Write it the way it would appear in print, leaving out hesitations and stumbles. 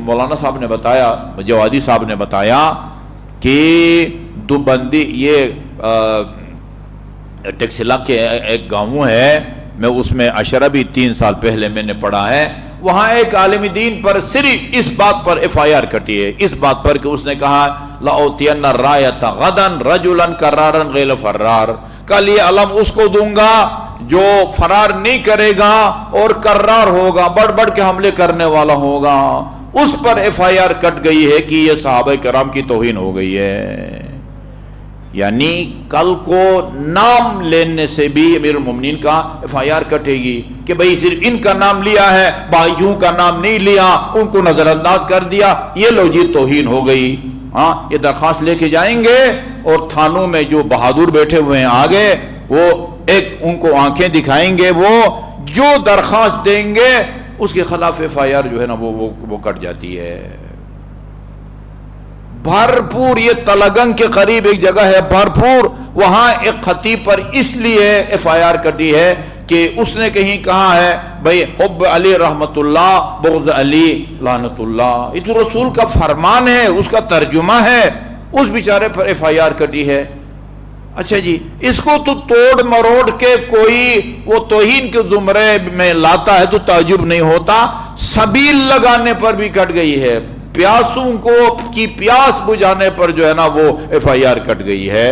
مولانا صاحب نے بتایا, جوادی صاحب نے بتایا کہ دو بندی یہ ٹیکسلا کے ایک گاؤں ہے, میں اس میں عشرہ بھی 3 سال پہلے میں نے پڑھا ہے, وہاں ایک عالم دین پر صرف اس بات پر FIR کٹی ہے, اس بات پر کہ اس نے کہا لَأُعْطِيَنَّ الرَّایَةَ غَدًا رَجُلًا کَرَّارًا غَیْرَ فَرَّارٍ, کل یہ علم اس کو دوں گا جو فرار نہیں کرے گا اور کرار ہوگا, بڑھ بڑھ کے حملے کرنے والا ہوگا. اس پر FIR کٹ گئی ہے کہ یہ صحابہ کرام کی توہین ہو گئی ہے. یعنی کل کو نام لینے سے بھی امیر المومنین کا FIR کٹے گی کہ بھئی صرف ان کا نام لیا ہے, بھائیوں کا نام نہیں لیا, ان کو نظر انداز کر دیا, یہ لو جی توہین ہو گئی. ہاں, یہ درخواست لے کے جائیں گے اور تھانوں میں جو بہادر بیٹھے ہوئے ہیں آگے, وہ ایک ان کو آنکھیں دکھائیں گے, وہ جو درخواست دیں گے اس کے خلاف FIR جو ہے نا وہ کٹ جاتی ہے. بھرپور, یہ تلگنگ کے قریب ایک جگہ ہے بھرپور, وہاں ایک خطیب پر اس لیے FIR کٹی ہے کہ اس نے کہیں کہا ہے بھئی حب علی رحمت اللہ, بغض علی لعنت اللہ. یہ تو رسول کا فرمان ہے, اس کا ترجمہ ہے, اس بیچارے پر FIR کٹی ہے. اچھا جی, اس کو تو توڑ مروڑ کے کوئی وہ توہین کے زمرے میں لاتا ہے تو تعجب نہیں ہوتا, سبیل لگانے پر بھی کٹ گئی ہے, پیاسوں کو کی پیاس بجھانے پر جو ہے نا وہ FIR کٹ گئی ہے.